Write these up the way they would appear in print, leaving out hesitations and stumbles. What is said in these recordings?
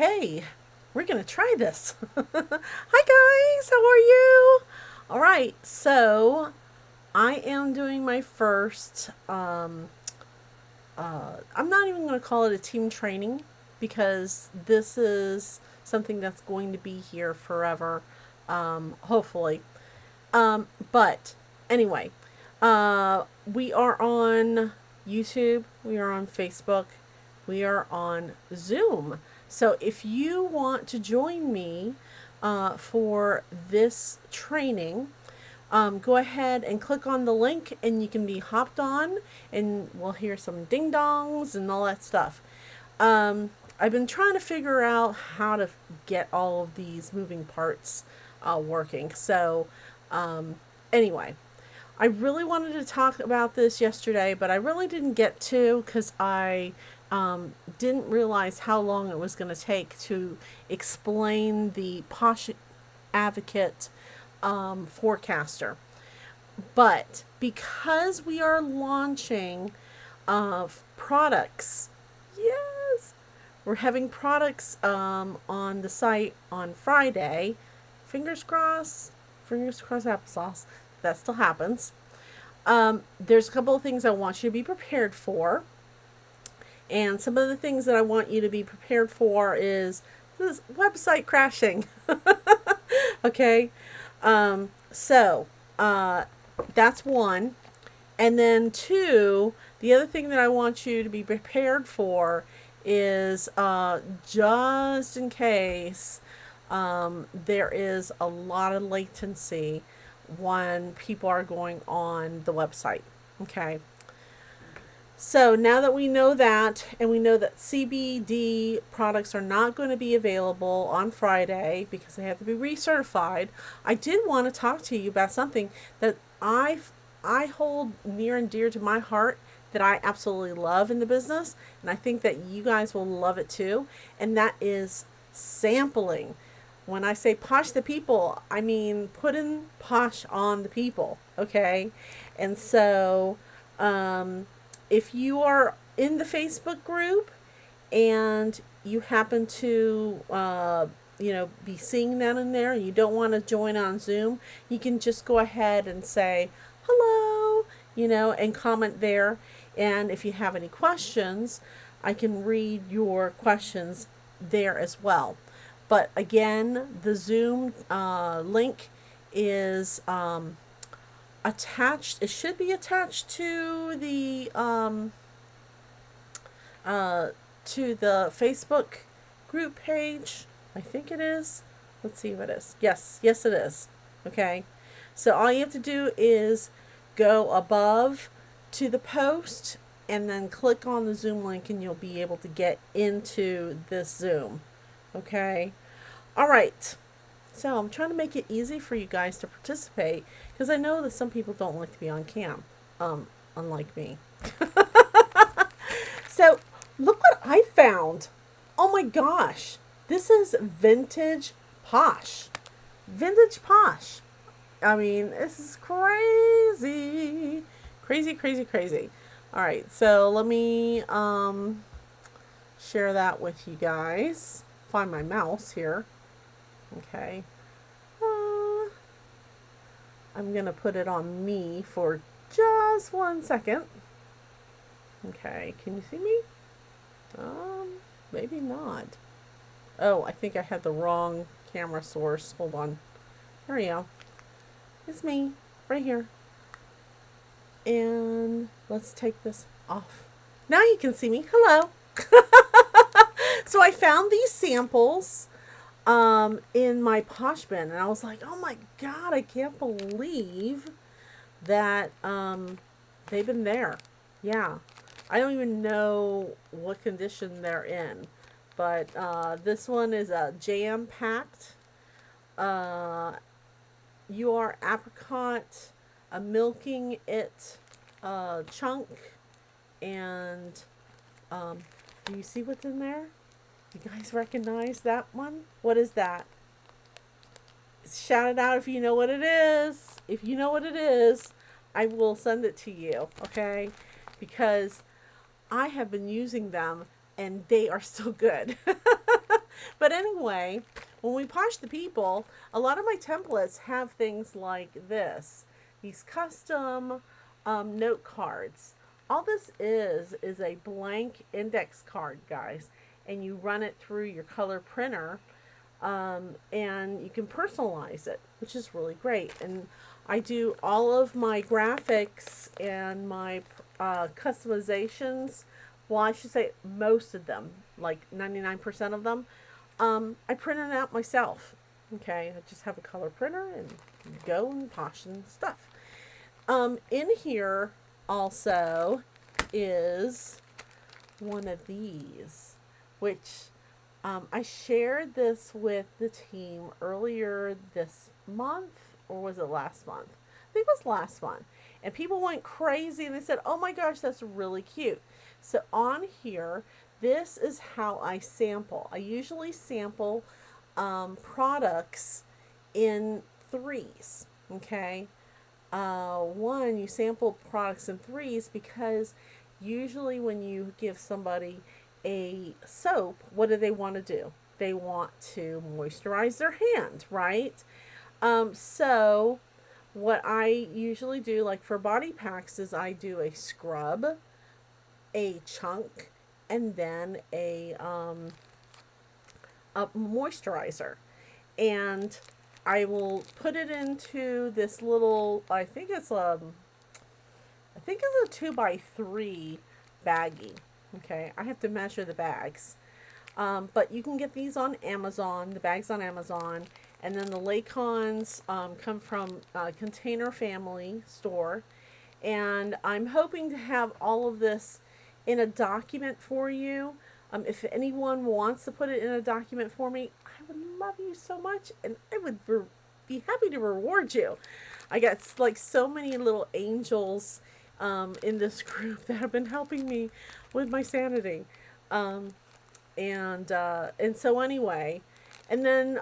Okay, we're going to try this. Hi guys, how are you? All right, so I am doing my first, I'm not even going to call it a team training because this is something that's going to be here forever, hopefully. But anyway, we are on YouTube, we are on Facebook, we are on Zoom. So if you want to join me for this training, go ahead and click on the link and you can be hopped on and we'll hear some ding dongs and all that stuff. I've been trying to figure out how to get all of these moving parts working. So, anyway, I really wanted to talk about this yesterday, but I really didn't get to because I didn't realize how long it was going to take to explain the Posh Advocate forecaster. But because we are launching products, yes, we're having products on the site on Friday. Fingers crossed applesauce. That still happens. There's a couple of things I want you to be prepared for. And some of the things that I want you to be prepared for is this website crashing. Okay. So, that's one. And then two, the other thing that I want you to be prepared for is just in case there is a lot of latency when people are going on the website. Okay. So now that we know that, and we know that CBD products are not going to be available on Friday because they have to be recertified, I did want to talk to you about something that I hold near and dear to my heart, that I absolutely love in the business, and I think that you guys will love it too, and that is sampling. When I say posh the people, I mean putting posh on the people, okay? And so, if you are in the Facebook group and you happen to, be seeing that in there and you don't want to join on Zoom, you can just go ahead and say hello, and comment there. And if you have any questions, I can read your questions there as well. But again, the Zoom link is attached. It should be attached to the Facebook group page. I think it is. Let's see if it is. Yes, it is. Okay. So all you have to do is go above to the post and then click on the Zoom link and you'll be able to get into this Zoom. Okay. All right. So I'm trying to make it easy for you guys to participate because I know that some people don't like to be on cam, unlike me. So look what I found. Oh my gosh. This is vintage posh. Vintage posh. I mean, this is crazy. Crazy, crazy, crazy. All right. So let me share that with you guys. Find my mouse here. Okay. I'm going to put it on me for just 1 second. Okay. Can you see me? Maybe not. Oh, I think I had the wrong camera source. Hold on. There we go. It's me. Right here. And let's take this off. Now you can see me. Hello. So I found these samples in my Posh bin, and I was like, oh my god, I can't believe that they've been there. Yeah, I don't even know what condition they're in, but this one is a jam-packed you are apricot, a milking it chunk, and do you see what's in there? You guys recognize that one? What is that? Shout it out if you know what it is. If you know what it is, I will send it to you, okay? Because I have been using them and they are still good. But anyway, when we Posh the People, a lot of my templates have things like this. These custom note cards. All this is a blank index card, guys. And you run it through your color printer, and you can personalize it, which is really great. And I do all of my graphics and my customizations. Well, I should say most of them, like 99% of them. I print it out myself. Okay, I just have a color printer and go and Posh and stuff. In here also is one of these, which I shared this with the team earlier this month, or was it last month? I think it was last month. And people went crazy and they said, oh my gosh, that's really cute. So on here, this is how I sample. I usually sample products in threes, okay? One, you sample products in threes because usually when you give somebody a soap, what do they want to do? They want to moisturize their hand, right? So what I usually do, like for body packs, is I do a scrub, a chunk, and then a moisturizer. And I will put it into this little, I think it's a 2x3 baggie. Okay, I have to measure the bags. But you can get these on Amazon, the bags on Amazon. And then the Laycons come from Container Family store. And I'm hoping to have all of this in a document for you. If anyone wants to put it in a document for me, I would love you so much. And I would be happy to reward you. I got like so many little angels in this group that have been helping me with my sanity. And so anyway, and then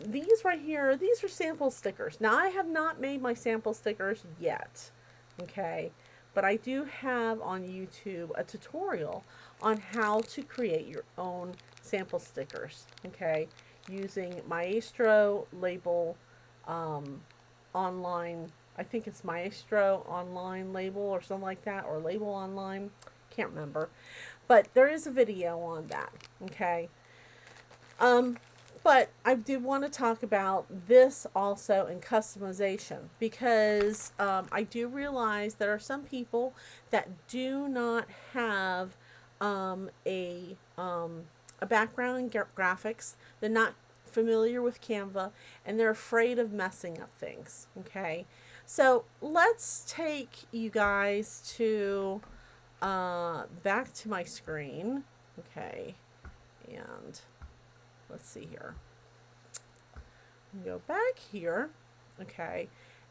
these right here, these are sample stickers. Now I have not made my sample stickers yet, okay? But I do have on YouTube a tutorial on how to create your own sample stickers, okay? Using Maestro label online, I think it's Maestro online label or something like that, or label online, can't remember. But there is a video on that, okay? But I did want to talk about this also in customization because I do realize there are some people that do not have a background in graphics. They're not familiar with Canva and they're afraid of messing up things, okay? So let's take you guys to back to my screen, okay, and let's see here. Go back here, okay,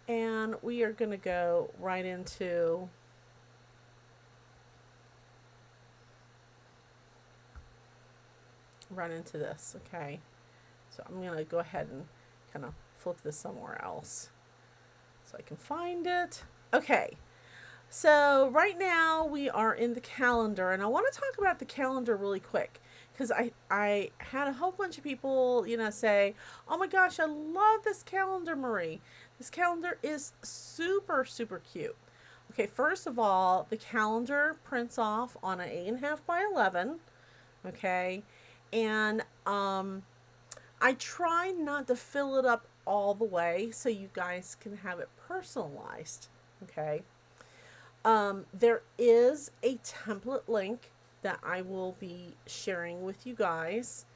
and we are going to go right into this, okay. So I'm going to go ahead and kind of flip this somewhere else so I can find it. Okay. So right now we are in the calendar, and I want to talk about the calendar really quick because I had a whole bunch of people, say, oh my gosh, I love this calendar, Marie. This calendar is super, super cute. Okay, first of all, the calendar prints off on an 8.5 by 11, okay, and I try not to fill it up all the way so you guys can have it personalized, okay. There is a template link that I will be sharing with you guys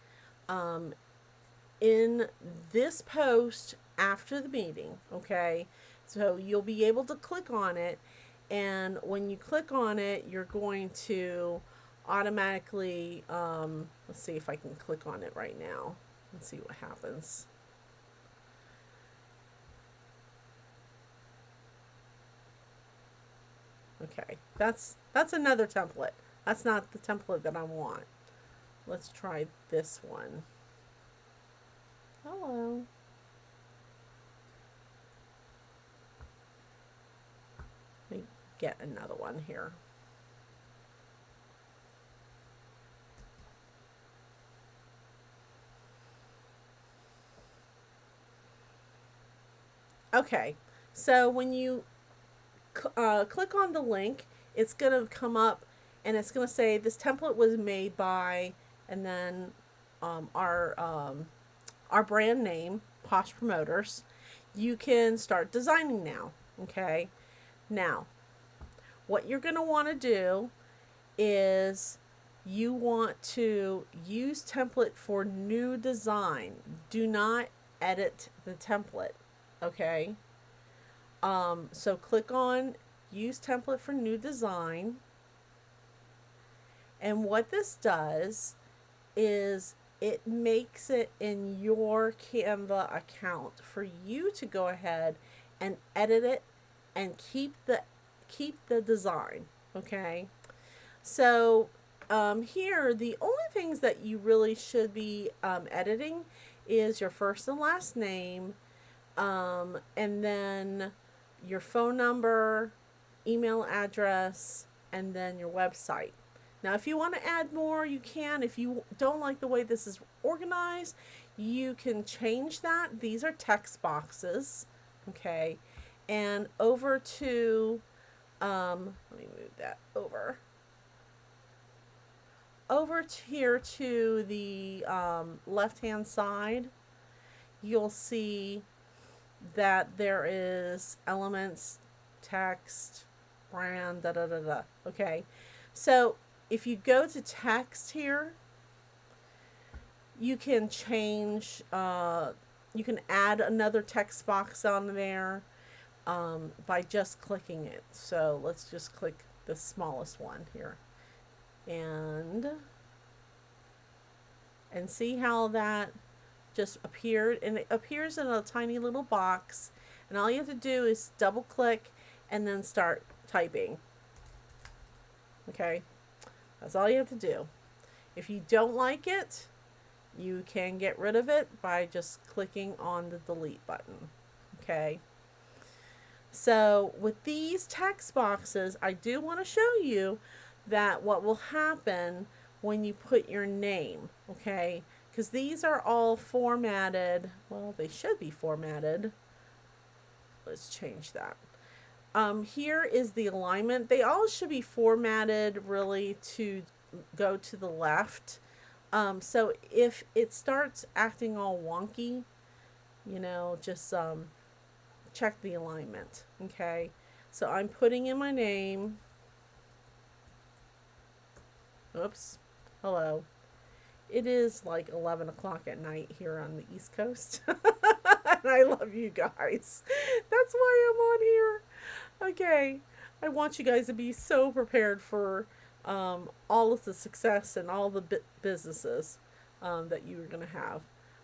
in this post after the meeting, okay? So you'll be able to click on it, and when you click on it, you're going to automatically, let's see if I can click on it right now. Let's see what happens. Okay, that's another template. That's not the template that I want. Let's try this one. Hello. Let me get another one here. Okay, so when you click on the link, it's going to come up and it's going to say this template was made by, and then um, our um, our brand name, Posh Promoters. You can start designing now. Okay, now what you're going to want to do is you want to use template for new design. Do not edit the template. Okay. So click on use template for new design. And what this does is it makes it in your Canva account for you to go ahead and edit it and keep the design. Okay. So here, the only things that you really should be editing is your first and last name, and then your phone number, email address, and then your website. Now, if you want to add more, you can. If you don't like the way this is organized, you can change that. These are text boxes, okay? And over to, let me move that over here to the left hand side, you'll see that there is elements, text, brand, da da da da. Okay, so if you go to text here, you can change, you can add another text box on there by just clicking it. So let's just click the smallest one here. And see how that just appeared, and it appears in a tiny little box, and all you have to do is double click and then start typing. Okay, that's all you have to do. If you don't like it, you can get rid of it by just clicking on the delete button. Okay, so with these text boxes, I do want to show you that what will happen when you put your name, okay? Because these are all formatted. Well, they should be formatted. Let's change that. Here is the alignment. They all should be formatted really to go to the left. So if it starts acting all wonky, just check the alignment, okay? So I'm putting in my name. Oops. Hello. It is like 11 o'clock at night here on the East Coast. And I love you guys. That's why I'm on here. Okay. I want you guys to be so prepared for all of the success and all the businesses that you're going to have.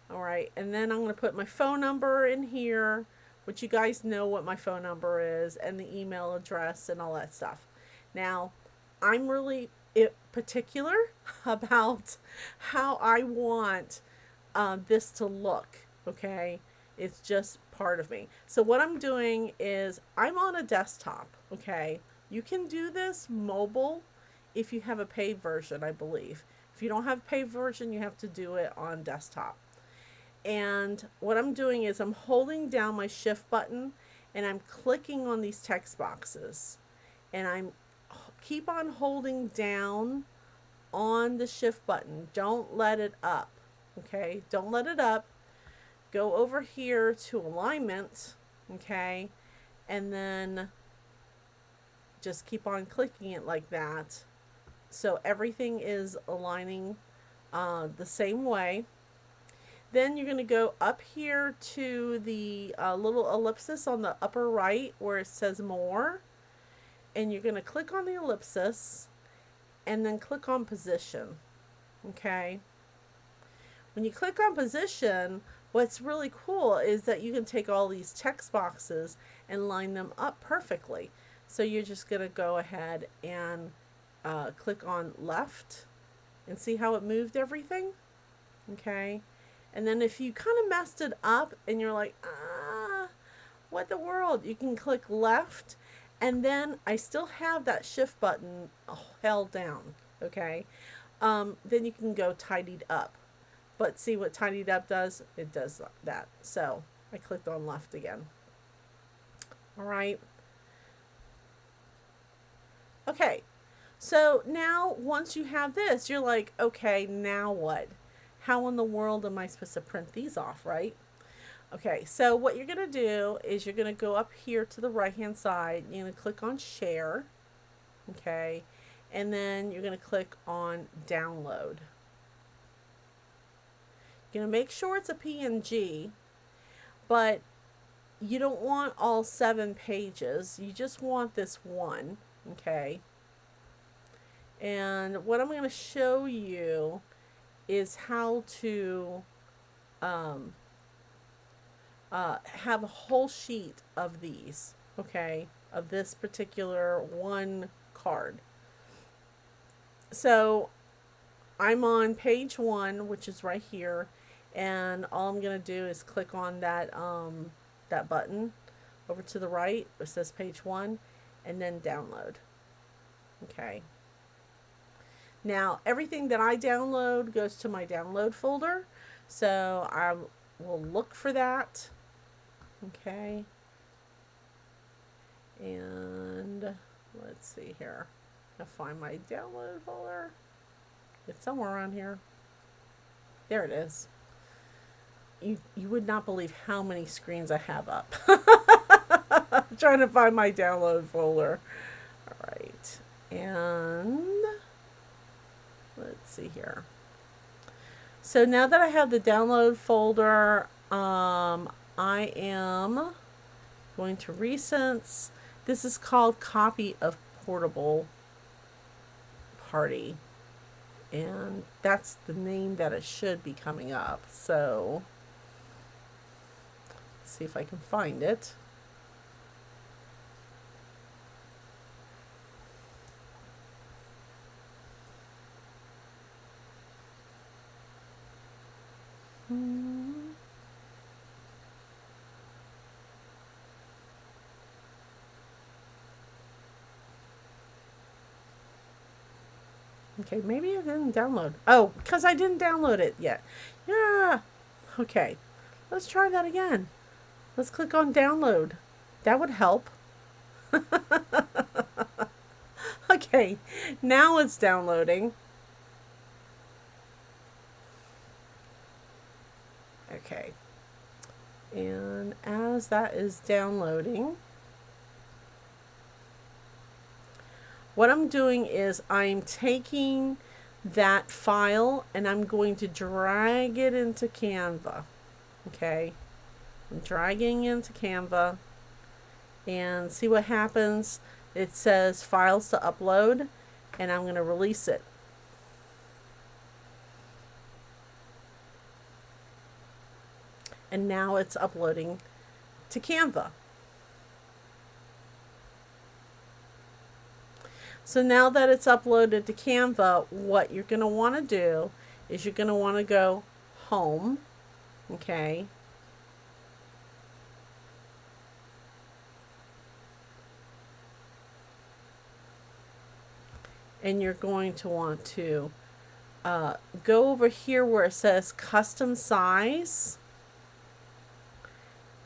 All right. And then I'm going to put my phone number in here, which you guys know what my phone number is, and the email address and all that stuff. Now, I'm really particular about how I want this to look. Okay, it's just part of me. So what I'm doing is I'm on a desktop. Okay, you can do this mobile if you have a paid version, I believe. If you don't have a paid version, you have to do it on desktop. And what I'm doing is I'm holding down my shift button and I'm clicking on these text boxes, and I'm keep on holding down on the shift button. Don't let it up. Okay, don't let it up. Go over here to alignment. Okay, and then just keep on clicking it like that, so everything is aligning the same way. Then you're going to go up here to the little ellipsis on the upper right where it says more, and you're going to click on the ellipsis and then click on position. Okay, when you click on position, what's really cool is that you can take all these text boxes and line them up perfectly. So you're just going to go ahead and click on left and see how it moved everything. Okay, and then if you kind of messed it up and you're like, what the world, you can click left, and then I still have that shift button held down. Okay, then you can go tidied up. But see what tidied up does? It does that. So I clicked on left again. All right. Okay. So now once you have this, you're like, okay, now what? How in the world am I supposed to print these off, right? Okay, so what you're going to do is you're going to go up here to the right hand side. You're going to click on share. Okay. And then you're going to click on download. You're going to make sure it's a PNG, but you don't want all 7 pages. You just want this one. Okay. And what I'm going to show you is how to um, have a whole sheet of these, okay, of this particular one card. So I'm on page 1, which is right here, and all I'm going to do is click on that button over to the right. It says page 1, and then download. Okay. Now, everything that I download goes to my download folder. So I will look for that. Okay. And let's see here. I'll find my download folder. It's somewhere around here. There it is. You would not believe how many screens I have up. I'm trying to find my download folder. All right. And let's see here. So now that I have the download folder, I am going to recents. This is called Copy of Portable Party. And that's the name that it should be coming up. So, let's see if I can find it. Okay, maybe I didn't download. Oh, because I didn't download it yet. Yeah. Okay. Let's try that again. Let's click on download. That would help. Okay. Now it's downloading. Okay. And as that is downloading, what I'm doing is I'm taking that file and I'm going to drag it into Canva. Okay. I'm dragging into Canva and see what happens. It says files to upload and I'm going to release it. And now it's uploading to Canva. So now that it's uploaded to Canva, what you're going to want to do is you're going to want to go home, okay? And you're going to want to go over here where it says custom size.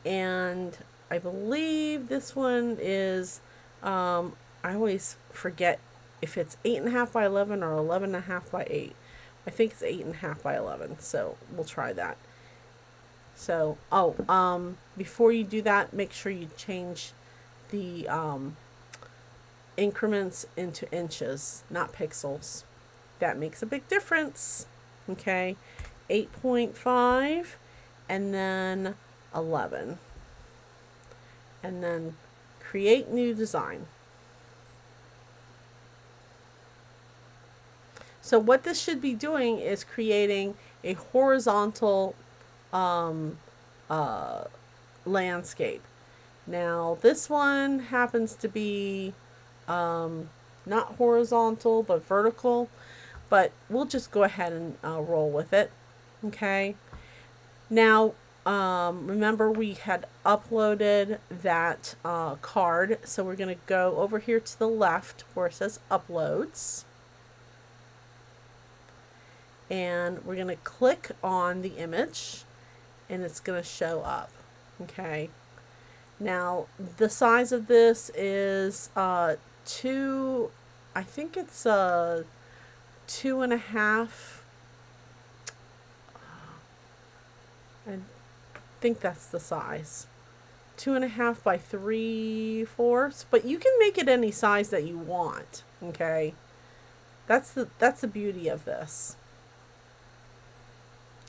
And I believe this one is, I always forget if it's 8.5 by 11 or 11.5 by 8. I think it's 8.5 by 11, so we'll try that. So, before you do that, make sure you change the increments into inches, not pixels. That makes a big difference. Okay, 8.5 and then 11. And then create new design. So what this should be doing is creating a horizontal landscape. Now this one happens to be not horizontal but vertical, but we'll just go ahead and roll with it. Okay. Now remember we had uploaded that card, so we're going to go over here to the left where it says uploads. And we're going to click on the image and it's going to show up. Okay. Now, the size of this is I think it's 2.5. I think that's the size. 2.5 by 3/4. But you can make it any size that you want. Okay, that's the beauty of this.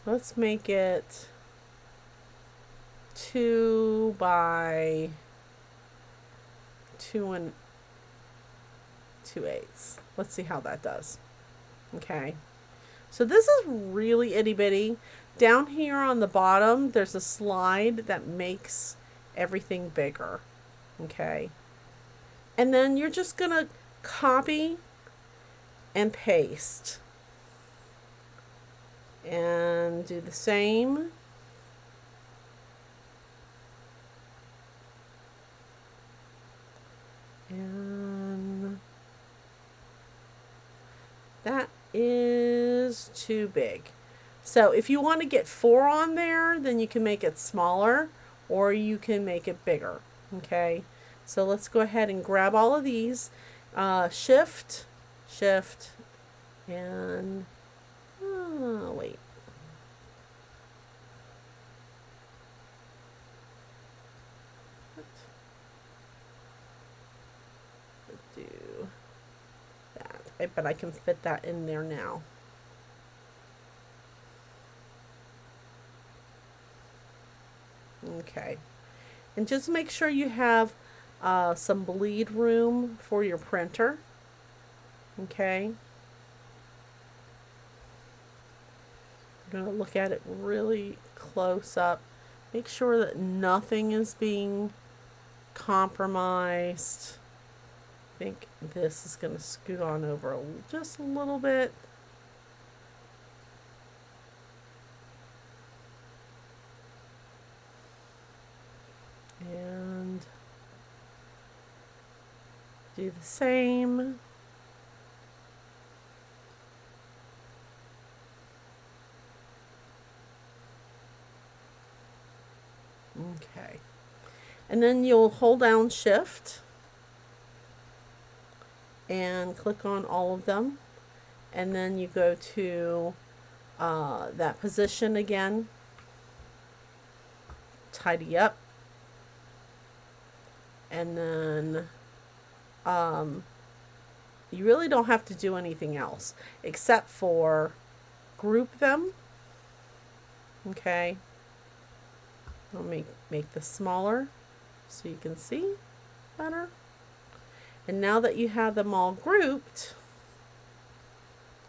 Let's make it 2 by 2 2/8. Let's see how that does. Okay, so this is really itty bitty. Down here on the bottom, there's a slide that makes everything bigger. Okay, and then you're just gonna copy and paste and do the same. And that is too big. So if you want to get 4 on there, then you can make it smaller or you can make it bigger. Okay, so let's go ahead and grab all of these. Shift, and wait. Do that. But I can fit that in there now. Okay, and just make sure you have some bleed room for your printer. Okay, I'm going to look at it really close up. Make sure that nothing is being compromised. I think this is going to scoot on over just a little bit. And do the same. Okay, and then you'll hold down Shift and click on all of them, and then you go to that position again, tidy up, and then you really don't have to do anything else except for group them. Okay, I'll make this smaller so you can see better. And now that you have them all grouped,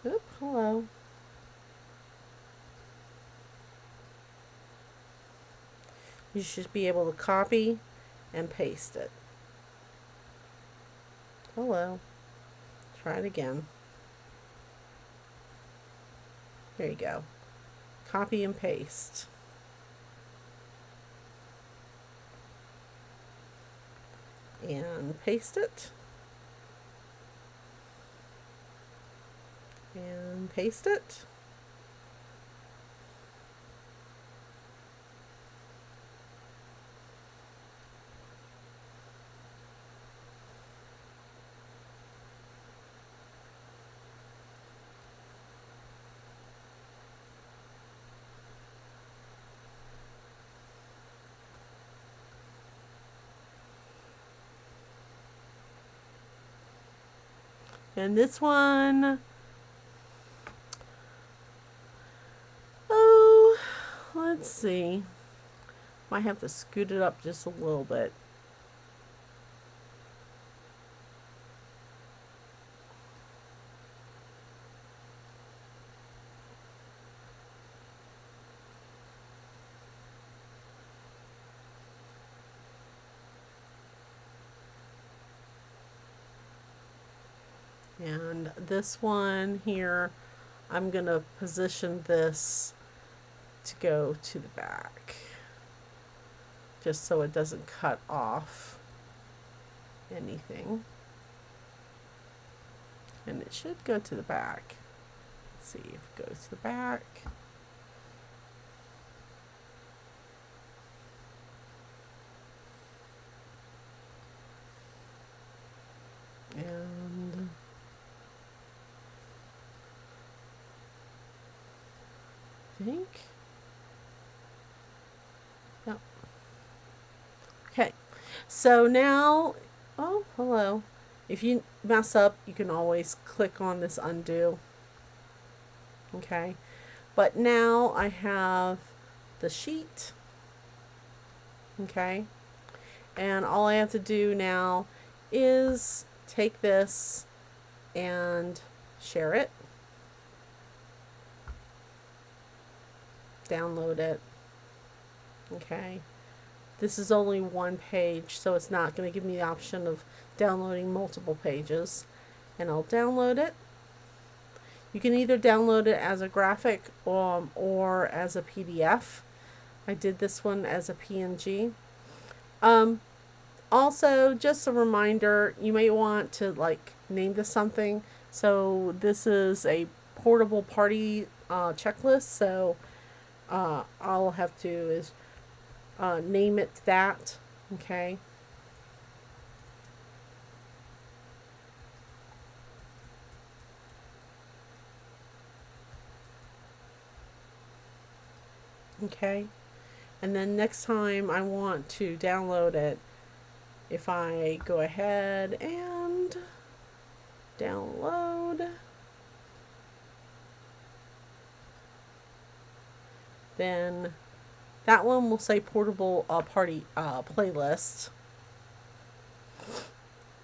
hello. You should be able to copy and paste it. Hello. Try it again. There you go. Copy and paste. And paste it. And paste it. And this one, oh, let's see. Might have to scoot it up just a little bit. And this one here, I'm going to position this to go to the back, just so it doesn't cut off anything. And it should go to the back. Let's see if it goes to the back. think. Yep. Okay. So now, oh, hello. If you mess up, you can always click on this undo. Okay. But now I have the sheet. Okay. And all I have to do now is take this and share it. Download it. Okay. This is only one page, so it's not going to give me the option of downloading multiple pages. And I'll download it. You can either download it as a graphic or as a PDF. I did this one as a PNG. Also, just a reminder, you may want to like name this something. So this is a portable party checklist. So all I'll have to do is name it that. Okay. Okay. And then next time I want to download it, if I go ahead and download, then that one will say portable party playlist.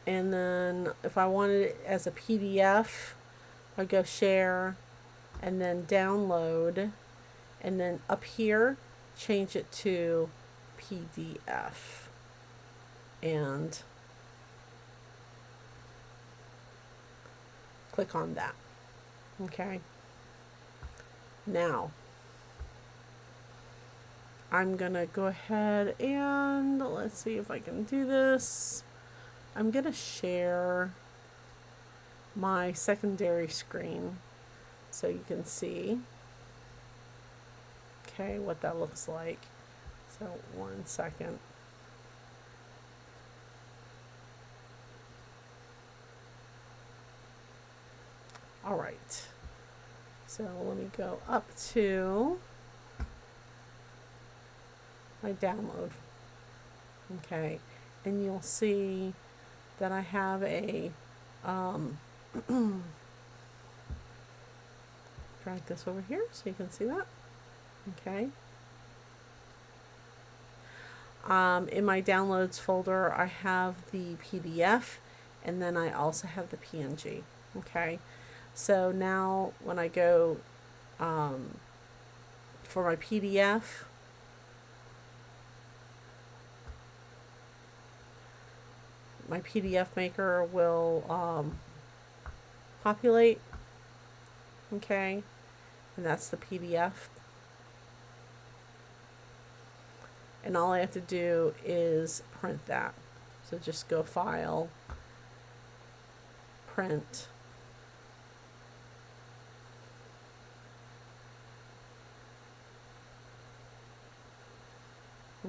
And then if I wanted it as a PDF, I go share and then download, and then up here change it to PDF and click on that. Okay. Now I'm gonna go ahead and let's see if I can do this. I'm gonna share my secondary screen so you can see, okay, what that looks like. So 1 second. All right. So let me go up to my download. Okay. And you'll see that I have a drag this over here so you can see that. Okay. In my downloads folder, I have the PDF, and then I also have the PNG. Okay. So now when I go for my PDF, my PDF maker will populate. Okay. And that's the PDF. And all I have to do is print that. So just go File, Print.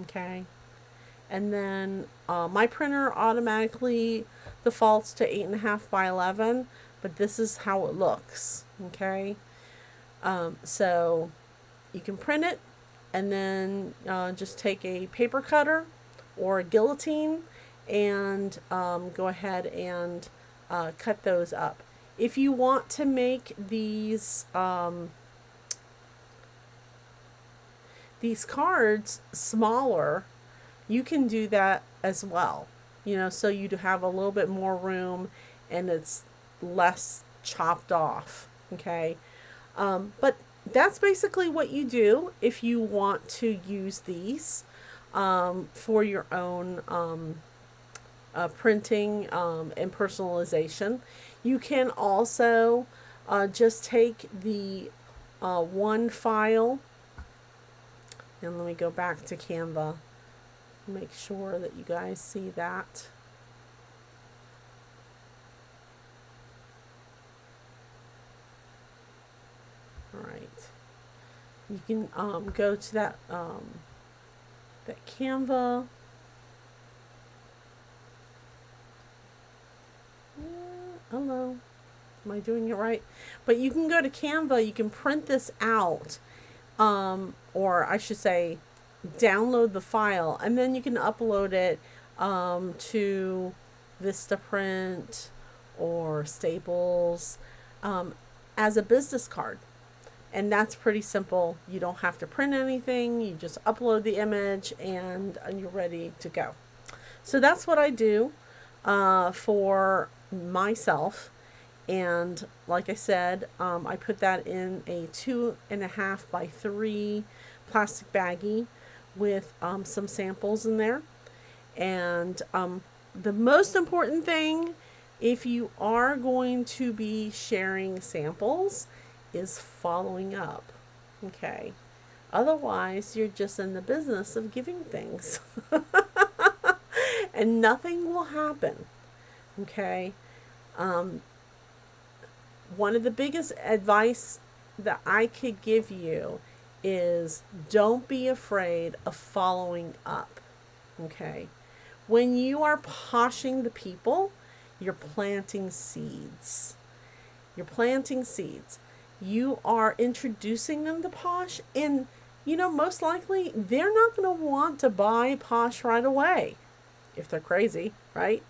Okay. And then my printer automatically defaults to 8.5 by 11, but this is how it looks. Okay. So you can print it, and then just take a paper cutter or a guillotine and go ahead and cut those up. If you want to make these cards smaller, you can do that as well. You know, so you have a little bit more room and it's less chopped off. Okay. But that's basically what you do if you want to use these for your own printing and personalization. You can also just take the one file, and let me go back to Canva, make sure that you guys see that. Alright, you can go to that Canva. Hello, am I doing it right? But you can go to Canva, you can print this out, or I should say, download the file, and then you can upload it to Vistaprint or Staples as a business card. And that's pretty simple. You don't have to print anything. You just upload the image and you're ready to go. So that's what I do for myself. And like I said, I put that in a 2.5 by 3 plastic baggie with some samples in there. And the most important thing, if you are going to be sharing samples, is following up. Okay. Otherwise, you're just in the business of giving things and nothing will happen. Okay. One of the biggest advice that I could give you is don't be afraid of following up. Okay. When you are poshing the people, you're planting seeds. You're planting seeds. You are introducing them to Posh, and most likely they're not going to want to buy Posh right away if they're crazy, right?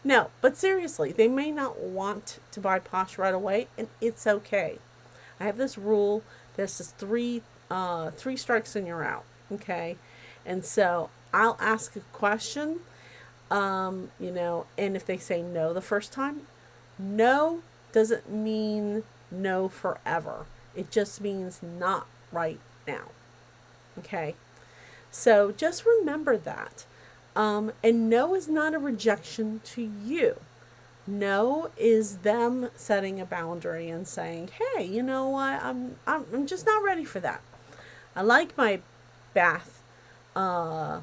No, but seriously, they may not want to buy Posh right away, and it's okay. I have this rule. There's just three strikes and you're out. Okay, and so I'll ask a question, and if they say no the first time, no doesn't mean no forever. It just means not right now. Okay, so just remember that. And no is not a rejection to you. No is them setting a boundary and saying, "Hey, you know what? I'm just not ready for that. I like bath, my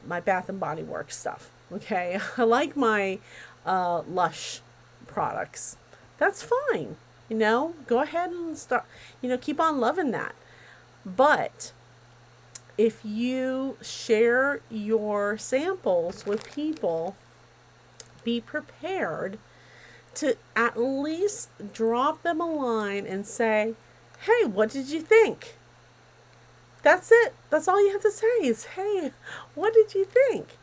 Bath and Body Works stuff. Okay, I like my Lush products. That's fine. Go ahead and start. Keep on loving that. But if you share your samples with people, be prepared to at least drop them a line and say, "Hey, what did you think?" That's it. That's all you have to say is, "Hey, what did you think?"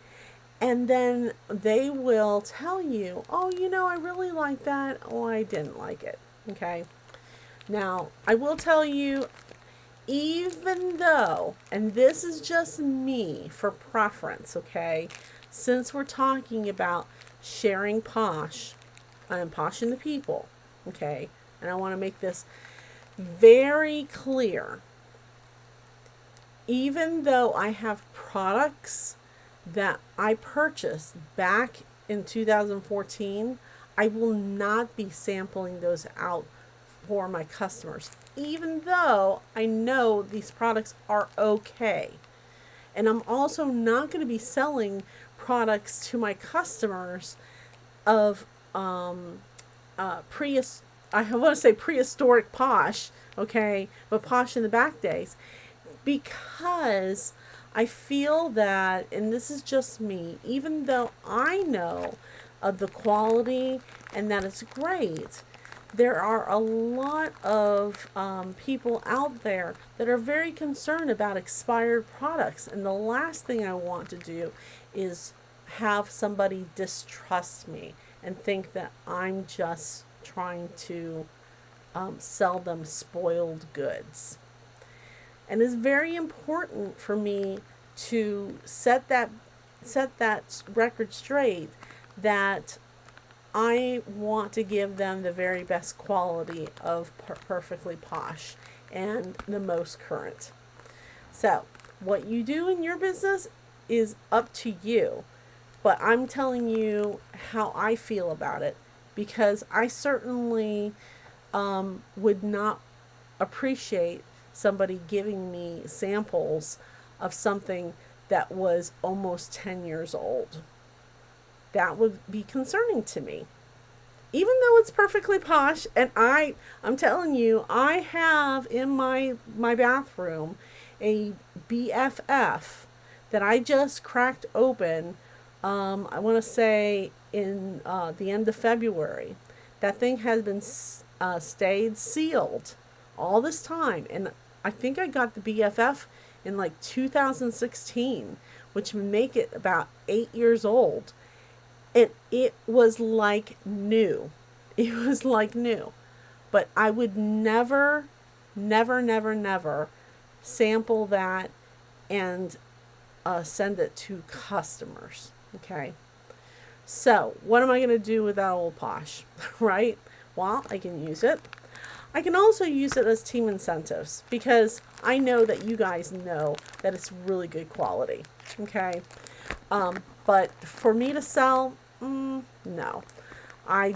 And then they will tell you, "Oh, I really like that. Oh, I didn't like it." Okay. Now, I will tell you, even though, and this is just me for preference, okay, since we're talking about sharing Posh, I'm poshing the people, okay, and I want to make this very clear. Even though I have products that I purchased back in 2014, I will not be sampling those out for my customers, even though I know these products are okay. And I'm also not going to be selling products to my customers of I want to say prehistoric Posh, okay, but Posh in the back days, because I feel that, and this is just me, even though I know of the quality and that it's great, there are a lot of people out there that are very concerned about expired products. And the last thing I want to do is have somebody distrust me and think that I'm just trying to sell them spoiled goods. And it's very important for me to set that record straight that I want to give them the very best quality of Perfectly Posh and the most current. So, what you do in your business is up to you. But I'm telling you how I feel about it, because I certainly would not appreciate somebody giving me samples of something that was almost 10 years old. That would be concerning to me. Even though it's Perfectly Posh, and I'm telling you, I have in my bathroom a BFF that I just cracked open, I want to say in the end of February. That thing has been stayed sealed all this time, and I think I got the BFF in like 2016, which would make it about 8 years old. And it was like new. It was like new. But I would never, never, never, never sample that and send it to customers. Okay. So, what am I going to do with that old Posh? Right? Well, I can use it. I can also use it as team incentives because I know that you guys know that it's really good quality. Okay. But for me to sell, no. I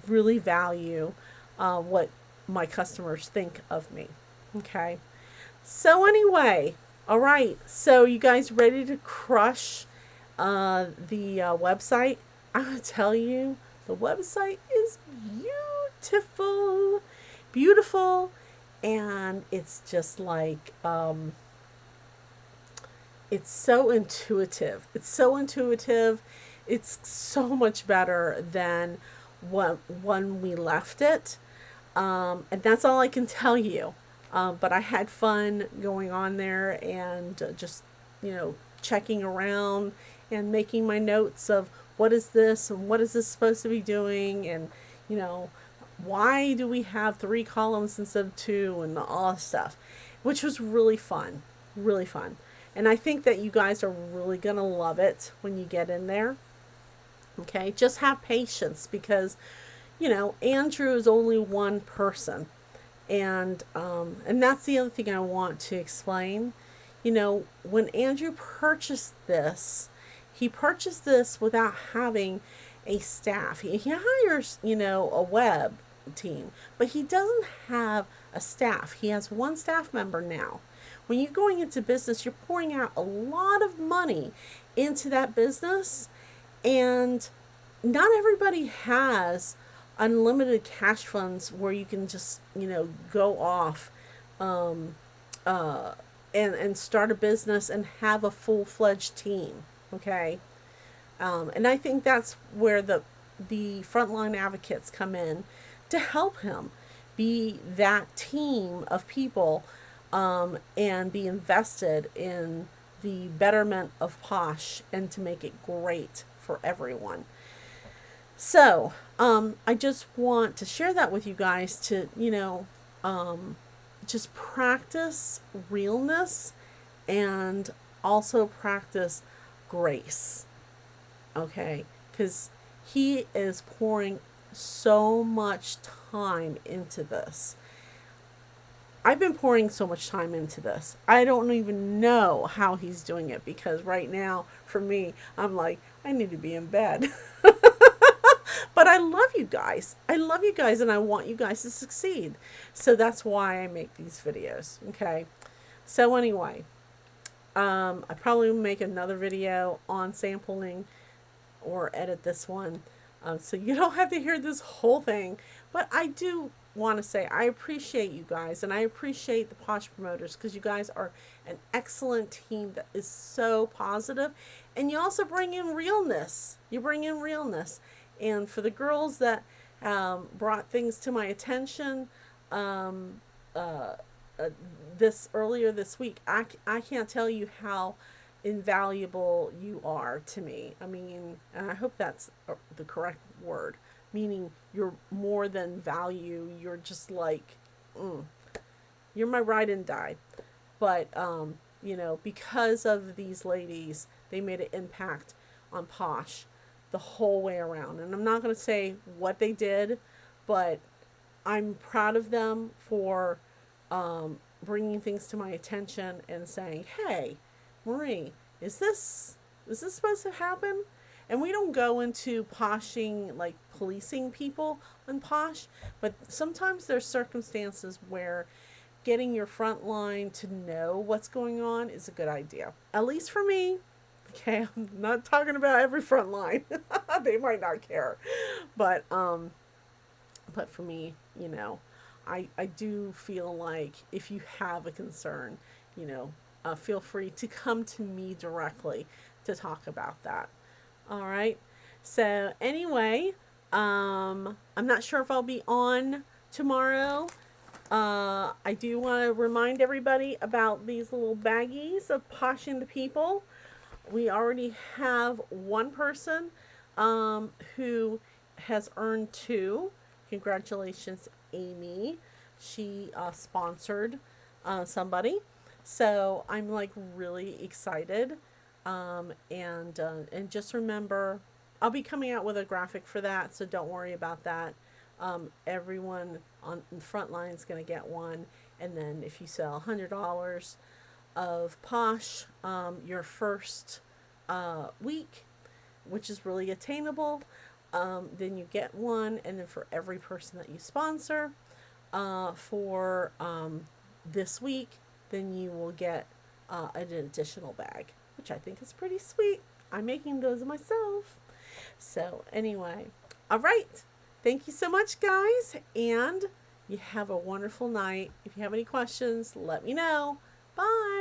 really value what my customers think of me. Okay. So, anyway, all right. So, you guys ready to crush the website? I'm going to tell you, the website is beautiful. Beautiful. And it's just like, it's so intuitive. It's so intuitive. It's so much better than when we left it. And that's all I can tell you. But I had fun going on there and just, checking around and making my notes of what is this and what is this supposed to be doing, and, why do we have 3 columns instead of 2, and all this stuff, which was really fun. Really fun. And I think that you guys are really going to love it when you get in there. Okay, just have patience because, Andrew is only one person. And that's the other thing I want to explain. When Andrew purchased this, he purchased this without having a staff. He hires, a web team, but he doesn't have a staff. He has one staff member now. When you're going into business, you're pouring out a lot of money into that business, and not everybody has unlimited cash funds where you can just, go off and start a business and have a full-fledged team. Okay. And I think that's where the frontline advocates come in to help him be that team of people, and be invested in the betterment of Posh and to make it great for everyone. So, I just want to share that with you guys to, just practice realness and also practice grace. Okay? Because he is pouring so much time into this. I've been pouring so much time into this. I don't even know how he's doing it because right now, for me, I'm like, I need to be in bed. But I love you guys. I love you guys and I want you guys to succeed. So that's why I make these videos. Okay. So anyway, I probably will make another video on sampling or edit this one. So you don't have to hear this whole thing. But I do want to say I appreciate you guys and I appreciate the Posh Promoters because you guys are an excellent team that is so positive, and you also bring in realness. You bring in realness. And for the girls that brought things to my attention this earlier this week, I can't tell you how invaluable you are to me. I mean, and I hope that's the correct word, meaning you're more than value. You're just like, you're my ride and die. But, because of these ladies, they made an impact on Posh the whole way around. And I'm not going to say what they did, but I'm proud of them for bringing things to my attention and saying, hey, Marie, is this supposed to happen? And we don't go into poshing, like policing people on Posh, but sometimes there's circumstances where getting your front line to know what's going on is a good idea. At least for me. Okay, I'm not talking about every front line. They might not care. But for me, I do feel like if you have a concern, feel free to come to me directly to talk about that. All right. So anyway, I'm not sure if I'll be on tomorrow. I do want to remind everybody about these little baggies of Posh Into People. We already have one person who has earned two. Congratulations, Amy. She sponsored somebody. So I'm like really excited. And just remember, I'll be coming out with a graphic for that, so don't worry about that. Everyone on the front line is going to get one. And then if you sell $100 of Posh your first week, which is really attainable, then you get one. And then for every person that you sponsor for this week, then you will get an additional bag, which I think is pretty sweet. I'm making those myself. So, anyway, all right. Thank you so much, guys. And you have a wonderful night. If you have any questions, let me know. Bye.